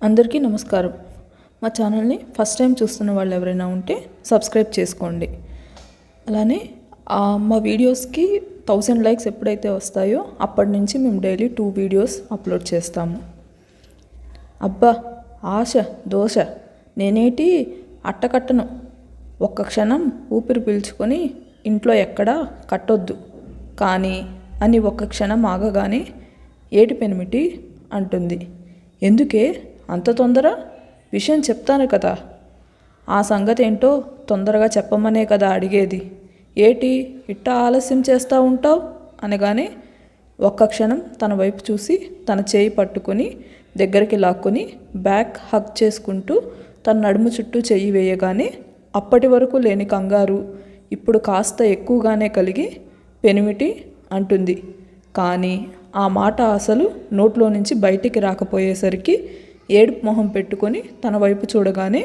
అందరికీ నమస్కారం. మా ఛానల్ని ఫస్ట్ టైం చూస్తున్న వాళ్ళు ఎవరైనా ఉంటే సబ్స్క్రైబ్ చేసుకోండి. అలానే మా వీడియోస్కి 1000 లైక్స్ ఎప్పుడైతే వస్తాయో అప్పటి నుంచి మేము డైలీ 2 వీడియోస్ అప్లోడ్ చేస్తాము. అబ్బా ఆశ దోశ నేనేటి అట్టకట్టను, ఒక్క క్షణం ఊపిరి పీల్చుకొని ఇంట్లో ఎక్కడా కట్టొద్దు కానీ అని ఒక్క క్షణం ఆగగానే ఏటి పెనిమిటి అంటుంది. ఎందుకే అంత తొందర? విషయం చెప్తాను కదా. ఆ సంగతి ఏంటో తొందరగా చెప్పమనే కదా అడిగేది. ఏటి ఇట్టా ఆలస్యం చేస్తూ ఉంటావు అనగానే ఒక్క క్షణం తన వైపు చూసి తన చేయి పట్టుకొని దగ్గరికి లాక్కొని బ్యాక్ హగ్ చేసుకుంటూ తన నడుము చుట్టూ చెయ్యి వేయగానే అప్పటి వరకు లేని కంగారు ఇప్పుడు కాస్త ఎక్కువగానే కలిగి పెనిమిటి అంటుంది. కానీ ఆ మాట అసలు నోట్లో నుంచి బయటికి రాకపోయేసరికి ఏడుపు మొహం పెట్టుకొని తన వైపు చూడగానే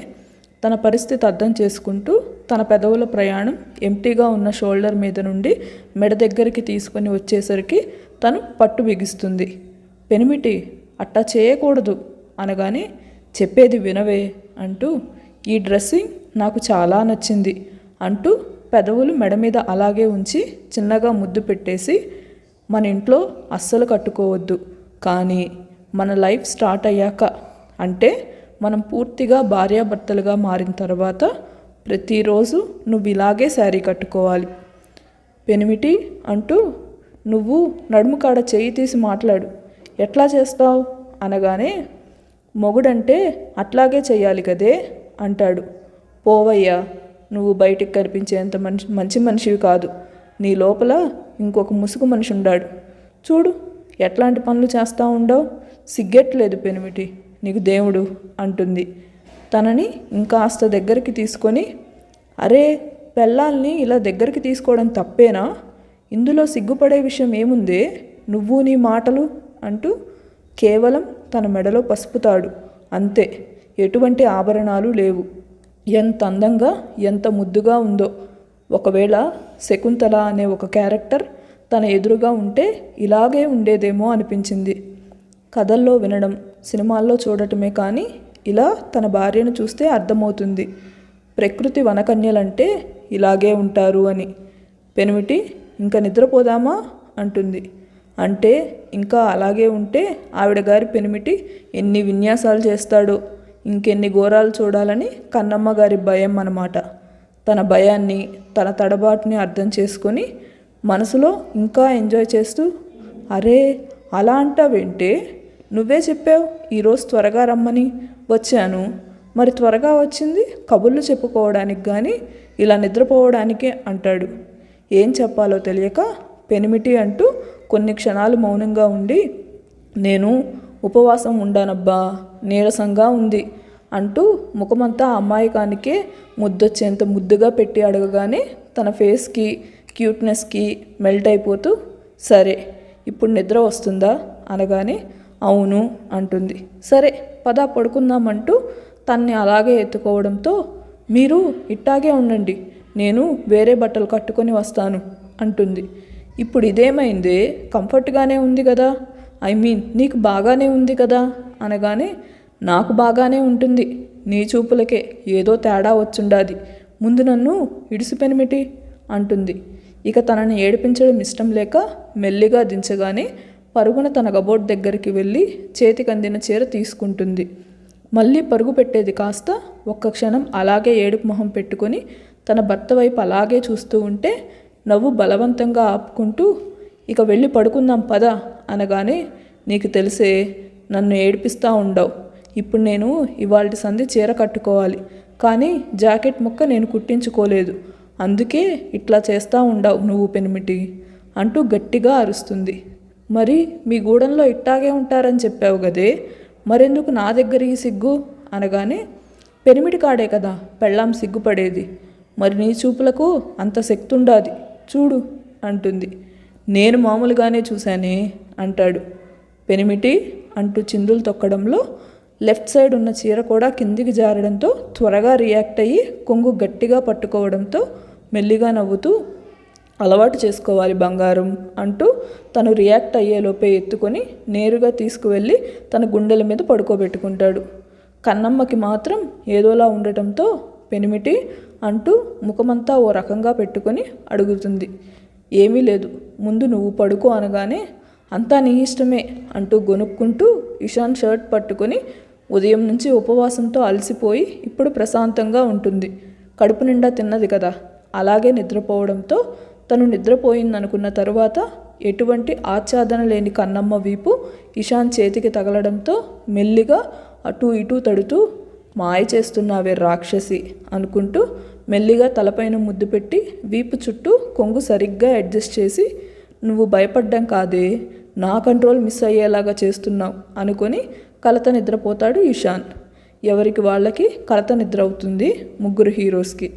తన పరిస్థితి అర్థం చేసుకుంటూ తన పెదవుల ప్రయాణం ఎంటీగా ఉన్న షోల్డర్ మీద నుండి మెడ దగ్గరికి తీసుకొని వచ్చేసరికి తను పట్టు బిగిస్తుంది. పెనిమిటి అట్టా చేయకూడదు అనగానే చెప్పేది వినవే అంటూ ఈ డ్రెస్సింగ్ నాకు చాలా నచ్చింది అంటూ పెదవులు మెడ మీద అలాగే ఉంచి చిన్నగా ముద్దు పెట్టేసి మన ఇంట్లో అస్సలు కట్టుకోవద్దు కానీ మన లైఫ్ స్టార్ట్ అయ్యాక అంటే మనం పూర్తిగా భార్యాభర్తలుగా మారిన తర్వాత ప్రతిరోజు నువ్వు ఇలాగే శారీ కట్టుకోవాలి పెనిమిటి అంటూ నువ్వు నడుము కాడ చెయ్యి తీసి మాట్లాడు, ఎట్లా చేస్తావు అనగానే మొగుడంటే అట్లాగే చెయ్యాలి కదే అంటాడు. పోవయ్యా, నువ్వు బయటికి కనిపించేంత మంచి మనిషివి కాదు. నీ లోపల ఇంకొక ముసుగు మనిషి ఉండాడు. చూడు ఎట్లాంటి పనులు చేస్తూ ఉండవు, సిగ్గెట్లేదు పెనిమిటి నీకు దేవుడు అంటుంది. తనని ఇంకాస్త దగ్గరికి తీసుకొని అరే పెళ్ళాల్ని ఇలా దగ్గరికి తీసుకోవడం తప్పేనా? ఇందులో సిగ్గుపడే విషయం ఏముందే, నువ్వు నీ మాటలు అంటూ కేవలం తన మెడలో పసుపుతాడు అంతే. ఎటువంటి ఆభరణాలు లేవు. ఎంత అందంగా ఎంత ముద్దుగా ఉందో. ఒకవేళ శకుంతల అనే ఒక క్యారెక్టర్ తన ఎదురుగా ఉంటే ఇలాగే ఉండేదేమో అనిపించింది. కథల్లో వినడం సినిమాల్లో చూడటమే కానీ ఇలా తన భార్యను చూస్తే అర్థమవుతుంది ప్రకృతి వనకన్యలంటే ఇలాగే ఉంటారు అని. పెనిమిటి ఇంకా నిద్రపోదామా అంటుంది. అంటే ఇంకా అలాగే ఉంటే ఆవిడ గారి పెనిమిటి ఎన్ని విన్యాసాలు చేస్తాడో ఇంకెన్ని ఘోరాలు చూడాలని కన్నమ్మ గారి భయం అన్నమాట. తన భయాన్ని తన తడబాటుని అర్థం చేసుకొని మనసులో ఇంకా ఎంజాయ్ చేస్తూ అరే అలా అంటావేంటే, నువ్వే చెప్పావు ఈరోజు త్వరగా రమ్మని, వచ్చాను. మరి త్వరగా వచ్చింది కబుర్లు చెప్పుకోవడానికి కానీ ఇలా నిద్రపోవడానికే అంటాడు. ఏం చెప్పాలో తెలియక పెనిమిటి అంటూ కొన్ని క్షణాలు మౌనంగా ఉండి నేను ఉపవాసం ఉండానబ్బా, నీరసంగా ఉంది అంటూ ముఖమంతా అమ్మాయికానికే ముద్దొచ్చేంత ముద్దుగా పెట్టి అడగగానే తన ఫేస్కి క్యూట్నెస్కి మెల్ట్ అయిపోతూ సరే ఇప్పుడు నిద్ర వస్తుందా అనగానే అవును అంటుంది. సరే పద పడుకుందామంటూ తన్ని అలాగే ఎత్తుకోవడంతో మీరు ఇట్టాగే ఉండండి, నేను వేరే బట్టలు కట్టుకొని వస్తాను అంటుంది. ఇప్పుడు ఇదేమైందే, కంఫర్ట్గానే ఉంది కదా, నీకు బాగానే ఉంది కదా అనగానే నాకు బాగానే ఉంటుంది, నీ చూపులకే ఏదో తేడా వచ్చుండాది, ముందు నన్ను ఇడిసిపెనిమిటి అంటుంది. ఇక తనని ఏడిపించడం ఇష్టం లేక మెల్లిగా దించగానే పరుగున తన కబోర్డ్ దగ్గరికి వెళ్ళి చేతికి అందిన చీర తీసుకుంటుంది. మళ్ళీ పరుగు పెట్టేది కాస్త ఒక్క క్షణం అలాగే ఏడుపు మొహం పెట్టుకొని తన భర్త వైపు అలాగే చూస్తూ ఉంటే నవ్వు బలవంతంగా ఆపుకుంటూ ఇక వెళ్ళి పడుకుందాం పద అనగానే నీకు తెలిసే నన్ను ఏడిపిస్తూ ఉండవు. ఇప్పుడు నేను ఇవాళ సంధి చీర కట్టుకోవాలి కానీ జాకెట్ ముక్క నేను కుట్టించుకోలేదు, అందుకే ఇట్లా చేస్తూ ఉండవు నువ్వు పెనిమిటి అంటూ గట్టిగా అరుస్తుంది. మరి మీ గూడెంలో ఇట్టాగే ఉంటారని చెప్పావు కదే, మరెందుకు నా దగ్గర ఈ సిగ్గు అనగానే పెనిమిటి కాడే కదా పెళ్ళాం సిగ్గుపడేది, మరి నీ చూపులకు అంత శక్తి ఉండాది చూడు అంటుంది. నేను మామూలుగానే చూశానే అంటాడు. పెనిమిటి అంటూ చిందులు తొక్కడంలో లెఫ్ట్ సైడ్ ఉన్న చీర కూడా కిందికి జారడంతో త్వరగా రియాక్ట్ అయ్యి కొంగు గట్టిగా పట్టుకోవడంతో మెల్లిగా నవ్వుతూ అలవాటు చేసుకోవాలి బంగారం అంటూ తను రియాక్ట్ అయ్యేలోపే ఎత్తుకొని నేరుగా తీసుకువెళ్ళి తన గుండెల మీద పడుకోబెట్టుకుంటాడు. కన్నమ్మకి మాత్రం ఏదోలా ఉండటంతో పెనిమిటి అంటూ ముఖమంతా ఓ రకంగా పెట్టుకొని అడుగుతుంది. ఏమీ లేదు, ముందు నువ్వు పడుకో అనగానే అంతా నీ ఇష్టమే అంటూ గొనుక్కుంటూ ఇషాన్ షర్ట్ పట్టుకొని ఉదయం నుంచి ఉపవాసంతో అలసిపోయి ఇప్పుడు ప్రశాంతంగా ఉంటుంది. కడుపు నిండా తిన్నది కదా, అలాగే నిద్రపోవడంతో తను నిద్రపోయిందనుకున్న తరువాత ఎటువంటి ఆచ్ఛాదన లేని కన్నమ్మ వీపు ఇషాన్ చేతికి తగలడంతో మెల్లిగా అటూ ఇటూ తడుతూ మాయ చేస్తున్నావే రాక్షసి అనుకుంటూ మెల్లిగా తలపైన ముద్దు పెట్టి వీపు చుట్టూ కొంగు సరిగ్గా అడ్జస్ట్ చేసి నువ్వు భయపడ్డం కాదే, నా కంట్రోల్ మిస్ అయ్యేలాగా చేస్తున్నావు అనుకొని కలత నిద్రపోతాడు ఇషాన్. ఎవరికి వాళ్ళకి కలత నిద్ర అవుతుంది ముగ్గురు హీరోస్కి.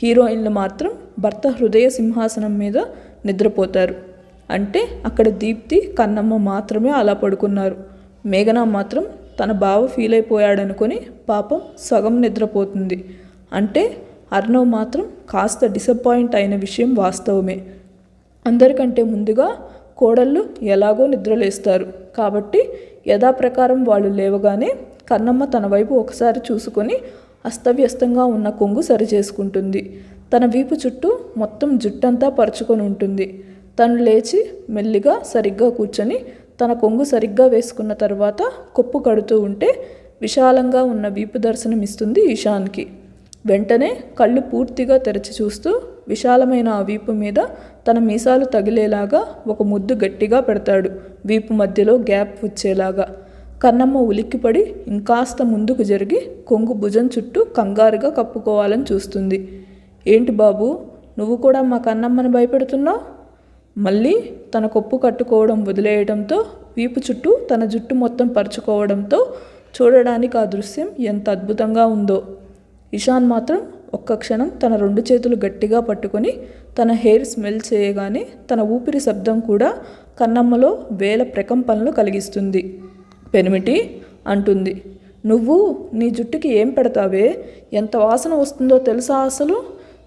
హీరోయిన్లు మాత్రం భర్త హృదయ సింహాసనం మీద నిద్రపోతారు. అంటే అక్కడ దీప్తి కన్నమ్మ మాత్రమే అలా పడుకున్నారు. మేఘన మాత్రం తన బావ ఫీల్ అయిపోయాడనుకొని పాపం సగం నిద్రపోతుంది. అంటే అర్ణవ్ మాత్రం కాస్త డిసప్పాయింట్ అయిన విషయం వాస్తవమే. అందరికంటే ముందుగా కోడళ్ళు ఎలాగో నిద్రలేస్తారు కాబట్టి యథాప్రకారం వాళ్ళు లేవగానే కన్నమ్మ తన వైపు ఒకసారి చూసుకొని అస్తవ్యస్తంగా ఉన్న కొంగు సరిచేసుకుంటుంది. తన వీపు చుట్టూ మొత్తం జుట్టంతా పరుచుకొని ఉంటుంది. తను లేచి మెల్లిగా సరిగ్గా కూర్చొని తన కొంగు సరిగ్గా వేసుకున్న తర్వాత కొప్పు కడుతూ ఉంటే విశాలంగా ఉన్న వీపు దర్శనం ఇస్తుంది ఇషాన్కి. వెంటనే కళ్ళు పూర్తిగా తెరచి చూస్తూ విశాలమైన ఆ వీపు మీద తన మీసాలు తగిలేలాగా ఒక ముద్దు గట్టిగా పెడతాడు, వీపు మధ్యలో గ్యాప్ వచ్చేలాగా. కన్నమ్మ ఉలిక్కిపడి ఇంకాస్త ముందుకు జరిగి కొంగు భుజం చుట్టూ కంగారుగా కప్పుకోవాలని చూస్తుంది. ఏంటి బాబు, నువ్వు కూడా మా కన్నమ్మని భయపెడుతున్నావు? మళ్ళీ తన కొప్పు కట్టుకోవడం వదిలేయడంతో వీపు చుట్టూ తన జుట్టు మొత్తం పరుచుకోవడంతో చూడడానికి ఆ దృశ్యం ఎంత అద్భుతంగా ఉందో. ఇషాన్ మాత్రం ఒక్క క్షణం తన 2 చేతులు గట్టిగా పట్టుకొని తన హెయిర్ స్మెల్ చేయగానే తన ఊపిరి శబ్దం కూడా కన్నమ్మలో వేల ప్రకంపనలు కలిగిస్తుంది. పెనిమిటి అంటుంది, నువ్వు నీ జుట్టుకి ఏం పెడతావే, ఎంత వాసన వస్తుందో తెలుసా, అసలు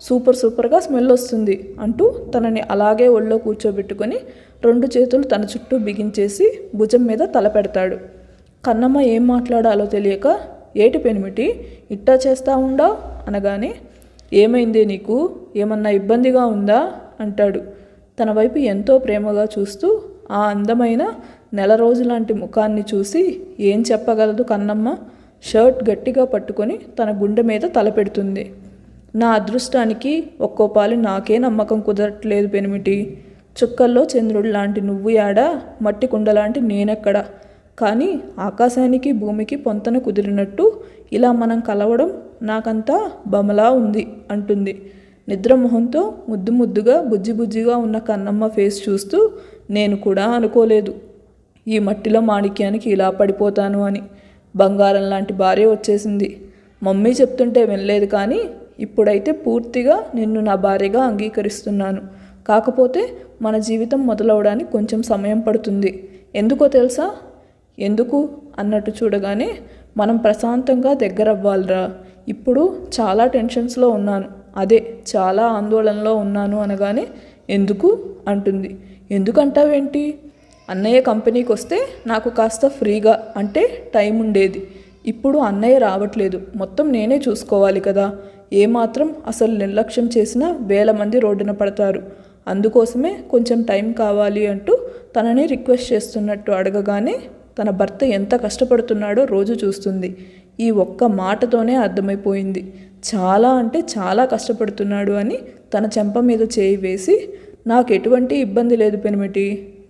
సూపర్గా స్మెల్ వస్తుంది అంటూ తనని అలాగే ఒళ్ళో కూర్చోబెట్టుకొని 2 చేతులు తన చుట్టూ బిగించేసి భుజం మీద తల పెడతాడు. కన్నమ్మ ఏం మాట్లాడాలో తెలియక ఏటి పెనిమిటి ఇట్టా చేస్తా ఉండా అనగానే ఏమైందే నీకు, ఏమన్నా ఇబ్బందిగా ఉందా అంటాడు. తన వైపు ఎంతో ప్రేమగా చూస్తూ ఆ అందమైన నెల రోజులాంటి ముఖాన్ని చూసి ఏం చెప్పగలదు కన్నమ్మ. షర్ట్ గట్టిగా పట్టుకొని తన గుండె మీద తలపెడుతుంది. నా అదృష్టానికి ఒక్కోపాలి నాకే నమ్మకం కుదరట్లేదు పెనిమిటి. చుక్కల్లో చంద్రుడు లాంటి నువ్వు యాడా, మట్టి కుండలాంటి నేనెక్కడా, కానీ ఆకాశానికి భూమికి పొంతన కుదిరినట్టు ఇలా మనం కలవడం నాకంతా బమలా ఉంది అంటుంది. నిద్రమొహంతో ముద్దుగా బుజ్జిగా ఉన్న కన్నమ్మ ఫేస్ చూస్తూ నేను కూడా అనుకోలేదు ఈ మట్టిలో మాణిక్యానికి ఇలా పడిపోతాను అని. బంగారం లాంటి భార్య వచ్చేసింది. మమ్మీ చెప్తుంటే వినలేదు, కానీ ఇప్పుడైతే పూర్తిగా నిన్ను నా భార్యగా అంగీకరిస్తున్నాను. కాకపోతే మన జీవితం మొదలవడానికి కొంచెం సమయం పడుతుంది. ఎందుకో తెలుసా? ఎందుకు అన్నట్టు చూడగానే మనం ప్రశాంతంగా దగ్గరవ్వాలిరా. ఇప్పుడు చాలా టెన్షన్స్లో ఉన్నాను, అదే చాలా ఆందోళనలో ఉన్నాను అనగానే ఎందుకు అంటుంది. ఎందుకంటావేంటి? అన్నయ్య కంపెనీకి వస్తే నాకు కాస్త ఫ్రీగా అంటే టైం ఉండేది. ఇప్పుడు అన్నయ్య రావట్లేదు, మొత్తం నేనే చూసుకోవాలి కదా. ఏమాత్రం అసలు నిర్లక్ష్యం చేసినా వేల మంది రోడ్డున పడతారు. అందుకోసమే కొంచెం టైం కావాలి అంటూ తనని రిక్వెస్ట్ చేస్తున్నట్టు అడగగానే తన భర్త ఎంత కష్టపడుతున్నాడో రోజు చూస్తుంది. ఈ ఒక్క మాటతోనే అర్థమైపోయింది చాలా అంటే చాలా కష్టపడుతున్నాడు అని. తన చెంప మీద చేయి వేసి నాకు ఎటువంటి ఇబ్బంది లేదు పెనిమిటి,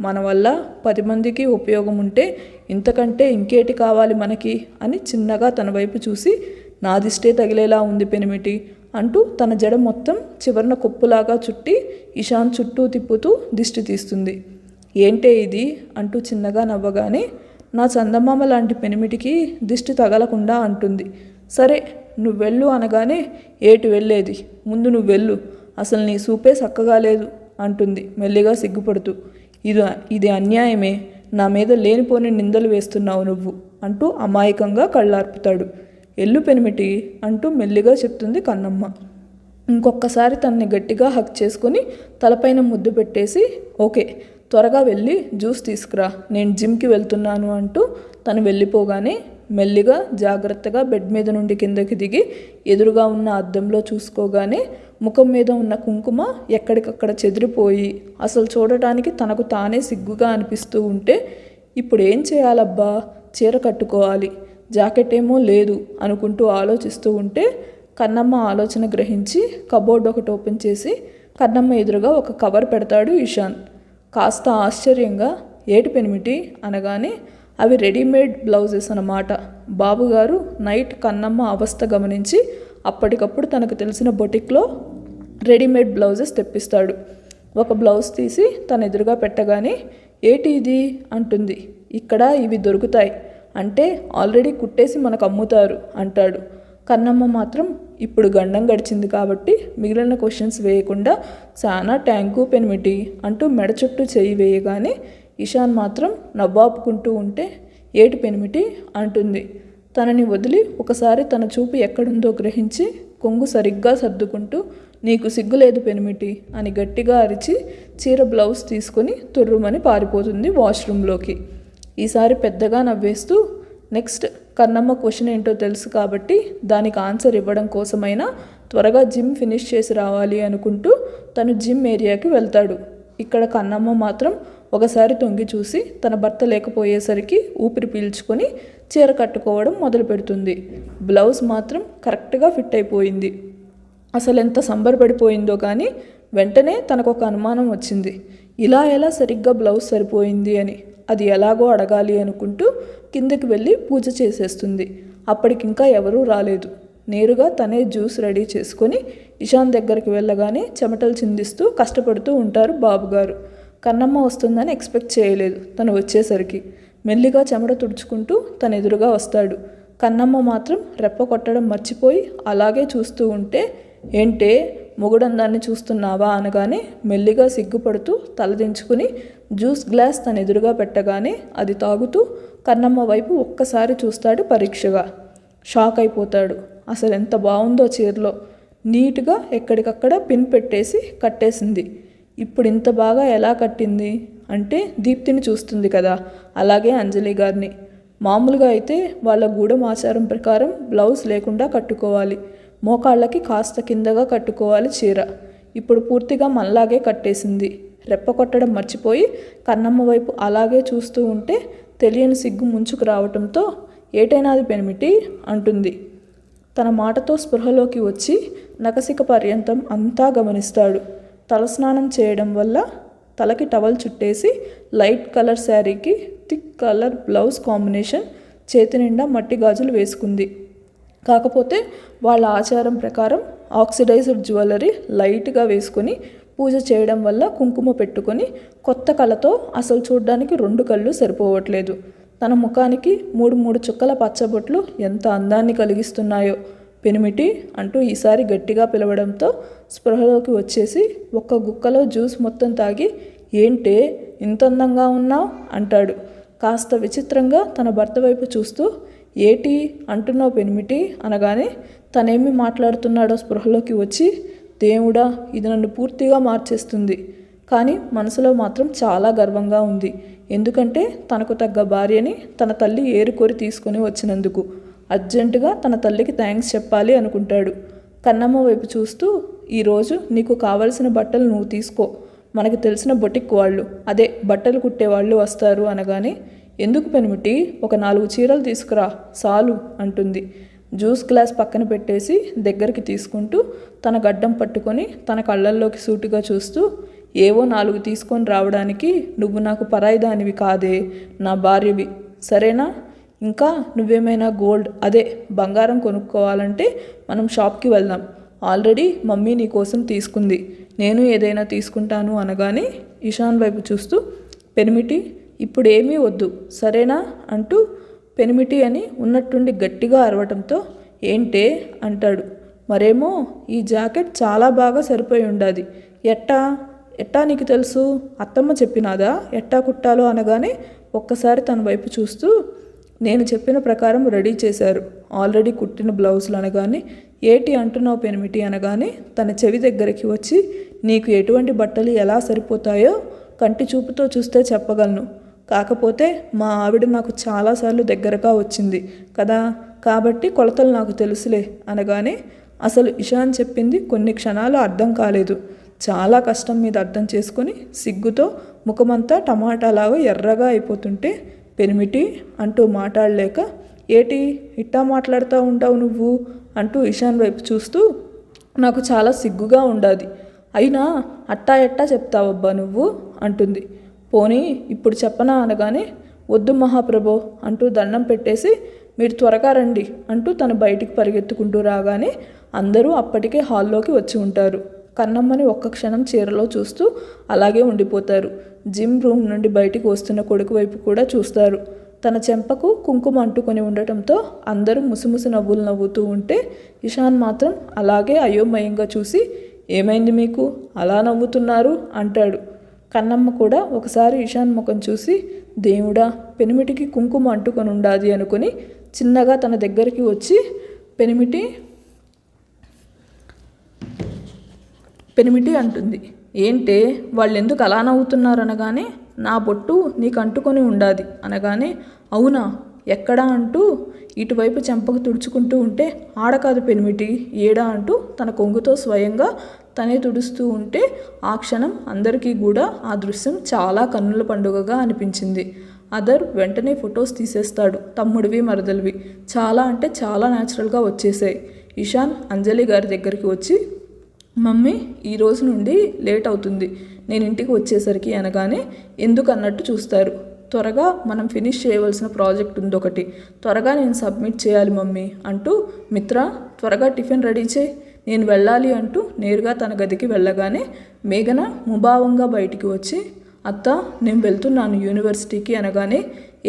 మన వల్ల 10 మందికి ఉపయోగం ఉంటే ఇంతకంటే ఇంకేటి కావాలి మనకి అని చిన్నగా తన వైపు చూసి నా దిష్టే తగిలేలా ఉంది పెనిమిటి అంటూ తన జడ మొత్తం చివరన కొప్పులాగా చుట్టి ఇషాన్ చుట్టూ తిప్పుతూ దిష్టి తీస్తుంది. ఏంటే ఇది అంటూ చిన్నగా నవ్వగానే నా చందమామ లాంటి పెనిమిటికి దిష్టి తగలకుండా అంటుంది. సరే నువ్వు వెళ్ళు అనగానే ఏటి వెళ్ళేది, ముందు నువ్వు వెళ్ళు, అసలు నీ సూపే చక్కగా లేదు అంటుంది మెల్లిగా సిగ్గుపడుతూ. ఇది అన్యాయమే, నా మీద లేనిపోని నిందలు వేస్తున్నావు నువ్వు అంటూ అమాయకంగా కళ్ళార్పుతాడు. ఎల్లు పెనిమిటి అంటూ మెల్లిగా చెప్తుంది కన్నమ్మ. ఇంకొకసారి తనని గట్టిగా హక్ చేసుకుని తలపైన ముద్దు పెట్టేసి ఓకే త్వరగా వెళ్ళి జ్యూస్ తీసుకురా, నేను జిమ్కి వెళ్తున్నాను అంటూ తను వెళ్ళిపోగానే మెల్లిగా జాగ్రత్తగా బెడ్ మీద నుండి కిందకి దిగి ఎదురుగా ఉన్న అద్దంలో చూసుకోగానే ముఖం మీద ఉన్న కుంకుమ ఎక్కడికక్కడ చెదిరిపోయి అసలు చూడటానికి తనకు తానే సిగ్గుగా అనిపిస్తూ ఉంటే ఇప్పుడు ఏం చేయాలబ్బా, చీర కట్టుకోవాలి, జాకెట్ ఏమో లేదు అనుకుంటూ ఆలోచిస్తూ ఉంటే కన్నమ్మ ఆలోచన గ్రహించి కబోర్డ్ ఒకటి ఓపెన్ చేసి కన్నమ్మ ఎదురుగా ఒక కవర్ పెడతాడు ఇషాన్. కాస్త ఆశ్చర్యంగా ఏటి పెనిమిటి అనగానే అవి రెడీమేడ్ బ్లౌజెస్ అన్నమాట. బాబుగారు నైట్ కన్నమ్మ అవస్థ గమనించి అప్పటికప్పుడు తనకు తెలిసిన బొటిక్లో రెడీమేడ్ బ్లౌజెస్ తెప్పిస్తాడు. ఒక బ్లౌజ్ తీసి తన ఎదురుగా పెట్టగానే ఏటి ఇది అంటుంది. ఇక్కడ ఇవి దొరుకుతాయి అంటే ఆల్రెడీ కుట్టేసి మనకు అమ్ముతారు అంటాడు. కన్నమ్మ మాత్రం ఇప్పుడు గండం గడిచింది కాబట్టి మిగిలిన క్వశ్చన్స్ వేయకుండా చాలా ట్యాంకు పెనిమిటి అంటూ మెడ చుట్టూ చేయి వేయగానే ఇషాన్ మాత్రం నవ్వాపుకుంటూ ఉంటే ఏటి పెనిమిటి అంటుంది. తనని వదిలి ఒకసారి తన చూపు ఎక్కడుందో గ్రహించి కొంగు సరిగ్గా సర్దుకుంటూ నీకు సిగ్గులేదు పెనిమిటి అని గట్టిగా అరిచి చీర బ్లౌజ్ తీసుకొని తుర్రుమని పారిపోతుంది వాష్రూమ్లోకి. ఈసారి పెద్దగా నవ్వేస్తూ నెక్స్ట్ కన్నమ్మ క్వశ్చన్ ఏంటో తెలుసు కాబట్టి దానికి ఆన్సర్ ఇవ్వడం కోసమైనా త్వరగా జిమ్ ఫినిష్ చేసి రావాలి అనుకుంటూ తను జిమ్ ఏరియాకి వెళ్తాడు. ఇక్కడ కన్నమ్మ మాత్రం ఒకసారి తొంగి చూసి తన భర్త లేకపోయేసరికి ఊపిరి పీల్చుకొని చీర కట్టుకోవడం మొదలు పెడుతుంది. బ్లౌజ్ మాత్రం కరెక్ట్గా ఫిట్ అయిపోయింది. అసలు ఎంత సంబరపడిపోయిందో కానీ వెంటనే తనకు ఒక అనుమానం వచ్చింది. ఇలా ఎలా సరిగ్గా బ్లౌజ్ సరిపోయింది అని. అది ఎలాగో అడగాలి అనుకుంటూ కిందకి వెళ్ళి పూజ చేసేస్తుంది. అప్పటికింకా ఎవరూ రాలేదు. నేరుగా తనే జ్యూస్ రెడీ చేసుకొని ఇషాన్ దగ్గరికి వెళ్ళగానే చెమటలు చిందిస్తూ కష్టపడుతూ ఉంటారు బాబుగారు. కన్నమ్మ వస్తుందని ఎక్స్పెక్ట్ చేయలేదు. తను వచ్చేసరికి మెల్లిగా చెమట తుడుచుకుంటూ తన ఎదురుగా వస్తాడు. కన్నమ్మ మాత్రం రెప్ప కొట్టడం మర్చిపోయి అలాగే చూస్తూ ఉంటే ఏంటే మొగుడందాన్ని చూస్తున్నావా అనగానే మెల్లిగా సిగ్గుపడుతూ తలదించుకుని జ్యూస్ గ్లాస్ తన ఎదురుగా పెట్టగానే అది తాగుతూ కన్నమ్మ వైపు ఒక్కసారి చూస్తాడు పరీక్షగా. షాక్ అయిపోతాడు. అసలు ఎంత బాగుందో చీరలో. నీట్గా ఎక్కడికక్కడ పిన్ పెట్టేసి కట్టేసింది. ఇప్పుడు ఇంత బాగా ఎలా కట్టింది అంటే దీప్తిని చూస్తుంది కదా, అలాగే అంజలి గారిని. మామూలుగా అయితే వాళ్ళ గూడెం ఆచారం ప్రకారం బ్లౌజ్ లేకుండా కట్టుకోవాలి, మోకాళ్ళకి కాస్త కిందగా కట్టుకోవాలి చీర. ఇప్పుడు పూర్తిగా మనలాగే కట్టేసింది. రెప్ప కొట్టడం మర్చిపోయి కన్నమ్మ వైపు అలాగే చూస్తూ ఉంటే తెలియని సిగ్గు ముంచుకు రావటంతో ఏటైనా అది పెనిమిటి అంటుంది. తన మాటతో స్పృహలోకి వచ్చి నకసిక పర్యంతం అంతా గమనిస్తాడు. తలస్నానం చేయడం వల్ల తలకి టవల్ చుట్టేసి లైట్ కలర్ శారీకి థిక్ కలర్ బ్లౌజ్ కాంబినేషన్, చేతి నిండా మట్టి గాజులు వేసుకుంది. కాకపోతే వాళ్ళ ఆచారం ప్రకారం ఆక్సిడైజ్డ్ జ్యువెలరీ లైట్గా వేసుకొని పూజ చేయడం వల్ల కుంకుమ పెట్టుకొని కొత్త కళతో అసలు చూడ్డానికి 2 కళ్ళు సరిపోవట్లేదు. తన ముఖానికి 3 చుక్కల పచ్చబొట్లు ఎంత అందాన్ని కలిగిస్తున్నాయో. పెనిమిటి అంటూ ఈసారి గట్టిగా పిలవడంతో స్పృహలోకి వచ్చేసి ఒక్క గుక్కలో జ్యూస్ మొత్తం తాగి ఏంటే ఇంత అందంగా ఉన్నావు అంటాడు. కాస్త విచిత్రంగా తన భర్త వైపు చూస్తూ ఏటి అంటున్నావు పెనిమిటి అనగానే తనేమి మాట్లాడుతున్నాడో స్పృహలోకి వచ్చి దేవుడా ఇది నన్ను పూర్తిగా మార్చేస్తుంది. కానీ మనసులో మాత్రం చాలా గర్వంగా ఉంది. ఎందుకంటే తనకు తగ్గ భార్యని తన తల్లి ఏరుకోరి తీసుకొని వచ్చినందుకు. అర్జెంటుగా తన తల్లికి థ్యాంక్స్ చెప్పాలి అనుకుంటాడు. కన్నమ్మ వైపు చూస్తూ ఈరోజు నీకు కావలసిన బట్టలు నువ్వు తీసుకో, మనకి తెలిసిన బొటిక్ వాళ్ళు అదే బట్టలు కుట్టేవాళ్ళు వస్తారు అనగానే ఎందుకు పెనిమిటి ఒక 4 చీరలు తీసుకురా సాలు అంటుంది. జ్యూస్ గ్లాస్ పక్కన పెట్టేసి దగ్గరికి తీసుకుంటూ తన గడ్డం పట్టుకొని తన కళ్ళల్లోకి సూటిగా చూస్తూ ఏవో 4 తీసుకొని రావడానికి నువ్వు నాకు పరాయిదానివి కాదే, నా భార్యవి సరేనా. ఇంకా నువ్వేమైనా గోల్డ్ అదే బంగారం కొనుక్కోవాలంటే మనం షాప్కి వెళ్దాం. ఆల్రెడీ మమ్మీ నీ కోసం తీసుకుంది, నేను ఏదైనా తీసుకుంటాను అనగానే ఇషాన్ వైపు చూస్తూ పెనిమిటి ఇప్పుడు ఏమీ వద్దు సరేనా అంటూ పెనిమిటి అని ఉన్నట్టుండి గట్టిగా అరవటంతో ఏంటే అంటాడు. మరేమో ఈ జాకెట్ చాలా బాగా సరిపోయి ఉండాది. ఎట్టా నీకు తెలుసు, అత్తమ్మ చెప్పినాదా ఎట్టా కుట్టాలో అనగానే ఒక్కసారి తన వైపు చూస్తూ నేను చెప్పిన ప్రకారం రెడీ చేశారు ఆల్రెడీ కుట్టిన బ్లౌజులు అనగానే ఏటి అంటున్నావు పెనిమిటి అనగానే తన చెవి దగ్గరికి వచ్చి నీకు ఎటువంటి బట్టలు ఎలా సరిపోతాయో కంటి చూపుతో చూస్తే చెప్పగలను, కాకపోతే మా ఆవిడ నాకు చాలాసార్లు దగ్గరగా వచ్చింది కదా, కాబట్టి కొలతలు నాకు తెలుసులే అనగానే అసలు ఇషాన్ చెప్పింది కొన్ని క్షణాలు అర్థం కాలేదు. చాలా కష్టం మీద అర్థం చేసుకొని సిగ్గుతో ముఖమంతా టమాటాలాగా ఎర్రగా అయిపోతుంటే పెనిమిటి అంటూ మాట్లాడలేక, ఏటి ఇట్టా మాట్లాడుతూ ఉంటావు నువ్వు అంటూ ఇషాన్ వైపు చూస్తూ, నాకు చాలా సిగ్గుగా ఉండాది, అయినా అట్టా ఎట్టా చెప్తావబ్బా నువ్వు అంటుంది. పోనీ ఇప్పుడు చెప్పనా అనగానే, వద్దు మహాప్రభో అంటూ దండం పెట్టేసి, మీరు త్వరగా రండి అంటూ తను బయటికి పరిగెత్తుకుంటూ రాగానే అందరూ అప్పటికే హాల్లోకి వచ్చి ఉంటారు. కన్నమ్మని ఒక్క క్షణం చీరలో చూస్తూ అలాగే ఉండిపోతారు. జిమ్ రూమ్ నుండి బయటికి వస్తున్న కొడుకు వైపు కూడా చూస్తారు. తన చెంపకు కుంకుమ అంటుకొని ఉండటంతో అందరూ ముసిముసి నవ్వులు నవ్వుతూ ఉంటే ఇషాన్ మాత్రం అలాగే అయోమయంగా చూసి, ఏమైంది మీకు అలా నవ్వుతున్నారు అంటాడు. కన్నమ్మ కూడా ఒకసారి ఇషాన్ ముఖం చూసి, దేవుడా పెనిమిటికి కుంకుమ అంటుకొని ఉండాది అనుకుని చిన్నగా తన దగ్గరికి వచ్చి, పెనిమిటి అంటుంది. ఏంటే వాళ్ళు ఎందుకు అలా నవ్వుతున్నారు అనగానే, నా బొట్టు నీకు అంటుకొని ఉండాది అనగానే, అవునా ఎక్కడా అంటూ ఇటువైపు చెంపకు తుడుచుకుంటూ ఉంటే, ఆడ కాదు పెనిమిటి ఏడా అంటూ తన కొంగుతో స్వయంగా తనే తుడుస్తూ ఉంటే ఆ క్షణం అందరికీ కూడా ఆ దృశ్యం చాలా కన్నుల పండుగగా అనిపించింది. అదర్ వెంటనే ఫొటోస్ తీసేస్తాడు. తమ్ముడివి మరదలివి చాలా అంటే చాలా న్యాచురల్గా వచ్చేసాయి. ఇషాన్ అంజలి గారి దగ్గరికి వచ్చి, మమ్మీ ఈరోజు నుండి లేట్ అవుతుంది నేను ఇంటికి వచ్చేసరికి అనగానే, ఎందుకు అన్నట్టు చూస్తారు. త్వరగా మనం ఫినిష్ చేయవలసిన ప్రాజెక్ట్ ఉంది ఒకటి, త్వరగా నేను సబ్మిట్ చేయాలి మమ్మీ అంటూ, మిత్ర త్వరగా టిఫిన్ రెడీ చేయి నేను వెళ్ళాలి అంటూ నేరుగా తన గదికి వెళ్ళగానే మేఘన ముభావంగా బయటికి వచ్చి, అత్త నేను వెళ్తున్నాను యూనివర్సిటీకి అనగానే,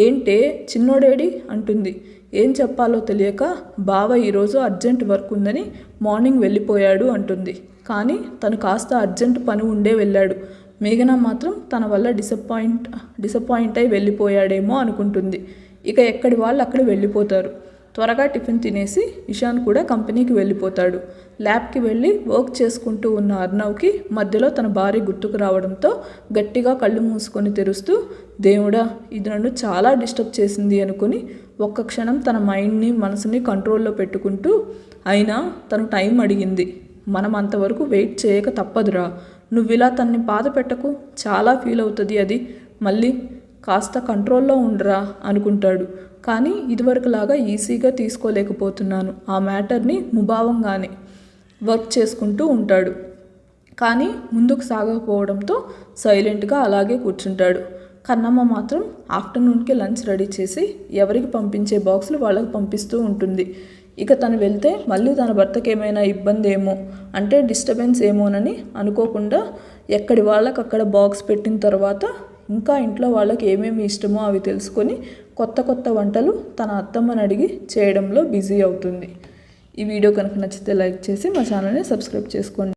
ఏంటే చిన్నోడేడి అంటుంది. ఏం చెప్పాలో తెలియక, బావ ఈరోజు అర్జెంట్ వర్క్ ఉందని మార్నింగ్ వెళ్ళిపోయాడు అంటుంది. కానీ తను కాస్త అర్జెంట్ పని ఉండే వెళ్ళాడు. మేఘన మాత్రం తన వల్ల డిసప్పాయింట్ అయి వెళ్ళిపోయాడేమో అనుకుంటుంది. ఇక ఎక్కడి వాళ్ళు అక్కడ వెళ్ళిపోతారు. త్వరగా టిఫిన్ తినేసి ఇషాన్ కూడా కంపెనీకి వెళ్ళిపోతాడు. ల్యాబ్కి వెళ్ళి వర్క్ చేసుకుంటూ ఉన్న అర్నవ్కి మధ్యలో తన భార్య గుర్తుకు రావడంతో గట్టిగా కళ్ళు మూసుకొని తెరుస్తూ, దేవుడా ఇది నన్ను చాలా డిస్టర్బ్ చేసింది అనుకుని ఒక్క క్షణం తన మైండ్ని మనసుని కంట్రోల్లో పెట్టుకుంటూ, అయినా తను టైం అడిగింది, మనం అంతవరకు వెయిట్ చేయక తప్పదురా, నువ్వు ఇలా తన్ని బాధ పెట్టకు, చాలా ఫీల్ అవుతుంది అది, మళ్ళీ కాస్త కంట్రోల్లో ఉండరా అనుకుంటాడు. కానీ ఇదివరకులాగా ఈజీగా తీసుకోలేకపోతున్నాను ఆ మ్యాటర్ని ముభావంగానే వర్క్ చేసుకుంటూ ఉంటాడు. కానీ ముందుకు సాగకపోవడంతో సైలెంట్గా అలాగే కూర్చుంటాడు. కన్నమ్మ మాత్రం ఆఫ్టర్నూన్కి లంచ్ రెడీ చేసి ఎవరికి పంపించే బాక్సులు వాళ్ళకి పంపిస్తూ ఉంటుంది. ఇక తను వెళ్తే మళ్ళీ తన భర్తకి ఏమైనా ఇబ్బంది ఏమో అంటే డిస్టర్బెన్స్ ఏమోనని అనుకోకుండా ఎక్కడి వాళ్ళకి అక్కడ బాక్స్ పెట్టిన తర్వాత ఇంకా ఇంట్లో వాళ్ళకి ఏమేమి ఇష్టమో అవి తెలుసుకొని కొత్త వంటలు తన అత్తమ్మని అడిగి చేయడంలో బిజీ అవుతుంది. ఈ వీడియో కనుక నచ్చితే లైక్ చేసి మా ఛానల్ని సబ్స్క్రైబ్ చేసుకోండి.